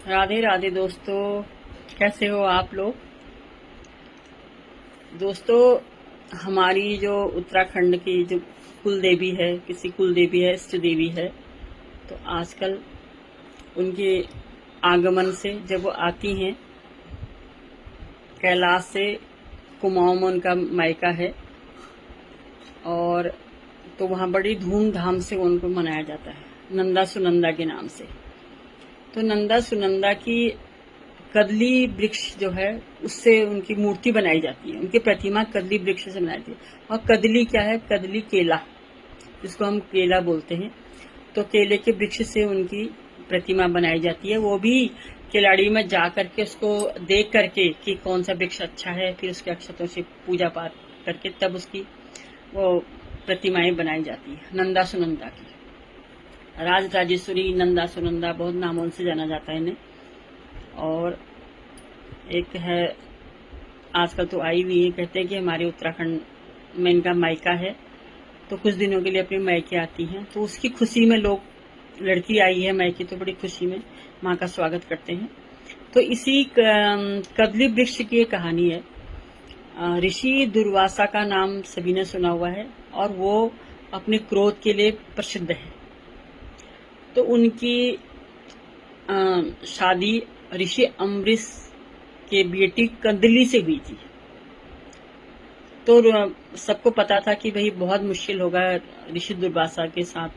राधे राधे दोस्तों, कैसे हो आप लोग। दोस्तों, हमारी जो उत्तराखंड की जो कुल देवी है, किसी कुल देवी है, इष्ट देवी है, तो आजकल उनके आगमन से जब वो आती हैं कैलाश से, कुमाऊं में उनका मायका है, और तो वहाँ बड़ी धूमधाम से उनको मनाया जाता है नंदा सुनंदा के नाम से। तो नंदा सुनंदा की कदली वृक्ष जो है उससे उनकी मूर्ति बनाई जाती है, उनकी प्रतिमा कदली वृक्ष से बनाई जाती है। और कदली क्या है? कदली केला, जिसको हम केला बोलते हैं। तो केले के वृक्ष से उनकी प्रतिमा बनाई जाती है, वो भी केलाड़ी में जा करके उसको देख करके कि कौन सा वृक्ष अच्छा है, फिर उसके अक्षतों से पूजा पाठ करके तब उसकी वो प्रतिमाएं बनाई जाती है नंदा सुनंदा की। राज राजेश्वरी, नंदा सुनंदा, बहुत नामों से जाना जाता है इन्हें। और एक है, आजकल तो आई हुई है, कहते हैं कि हमारे उत्तराखंड में इनका मायका है, तो कुछ दिनों के लिए अपने मायके आती हैं, तो उसकी खुशी में लोग, लड़की आई है मायके तो बड़ी खुशी में माँ का स्वागत करते हैं। तो इसी कदली वृक्ष की एक कहानी है। ऋषि दुर्वासा का नाम सभी ने सुना हुआ है, और वो अपने क्रोध के लिए प्रसिद्ध है। तो उनकी शादी ऋषि अम्बरीश के बेटी कदली से हुई थी। तो सबको पता था कि भाई बहुत मुश्किल होगा ऋषि दुर्वासा के साथ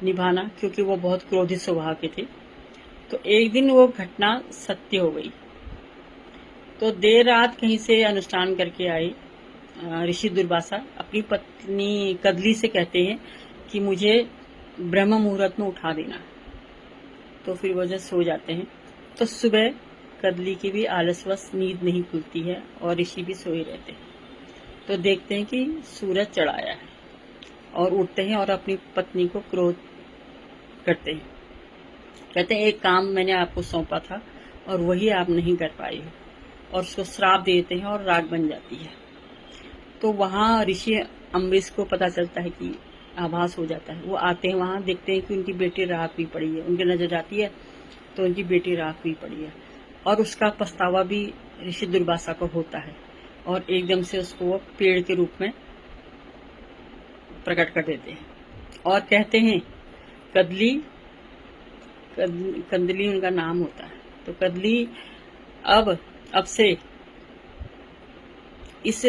निभाना, क्योंकि वो बहुत क्रोधित स्वभाव के थे। तो एक दिन वो घटना सत्य हो गई। तो देर रात कहीं से अनुष्ठान करके आए ऋषि दुर्वासा, अपनी पत्नी कदली से कहते हैं कि मुझे ब्रह्म मुहूर्त में उठा देना। तो फिर वो जब सो जाते हैं, तो सुबह कदली की भी आलसवश नींद नहीं खुलती है, और ऋषि भी सोए रहते हैं। तो देखते हैं कि सूरज चढ़ाया है, और उठते हैं और अपनी पत्नी को क्रोध करते हैं। कहते हैं एक काम मैंने आपको सौंपा था और वही आप नहीं कर पाए हो, और उसको श्राप देते हैं और राग बन जाती है। तो वहां ऋषि अम्बरीश को पता चलता है कि आभास हो जाता है। वो आते हैं वहां, देखते हैं कि उनकी बेटी राख हुई पड़ी है, उनकी नजर जाती है तो उनकी बेटी राख हुई पड़ी है, और उसका पछतावा भी ऋषि दुर्वासा को होता है, और एकदम से उसको वो पेड़ के रूप में प्रकट कर देते हैं, और कहते हैं कदली उनका नाम होता है। तो कदली अब से इस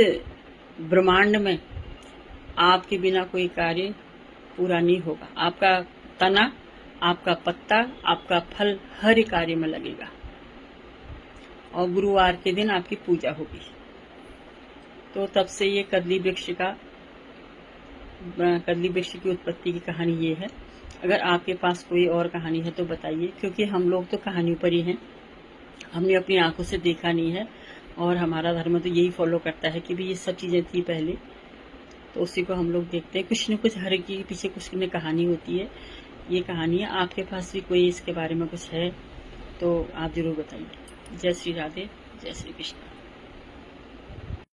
ब्रह्मांड में आपके बिना कोई कार्य पूरा नहीं होगा। आपका तना, आपका पत्ता, आपका फल हर कार्य में लगेगा, और गुरुवार के दिन आपकी पूजा होगी। तो तब से ये कदली वृक्ष की उत्पत्ति की कहानी ये है। अगर आपके पास कोई और कहानी है तो बताइए, क्योंकि हम लोग तो कहानी पर ही हैं, हमने अपनी आंखों से देखा नहीं है, और हमारा धर्म तो यही फॉलो करता है कि भी ये सब चीजें थी पहले, तो उसी को हम लोग देखते हैं। कुछ न कुछ हर के पीछे कुछ न कहानी होती है। ये कहानी है, आपके पास भी कोई इसके बारे में कुछ है तो आप जरूर बताइए। जय श्री राधे, जय श्री कृष्ण।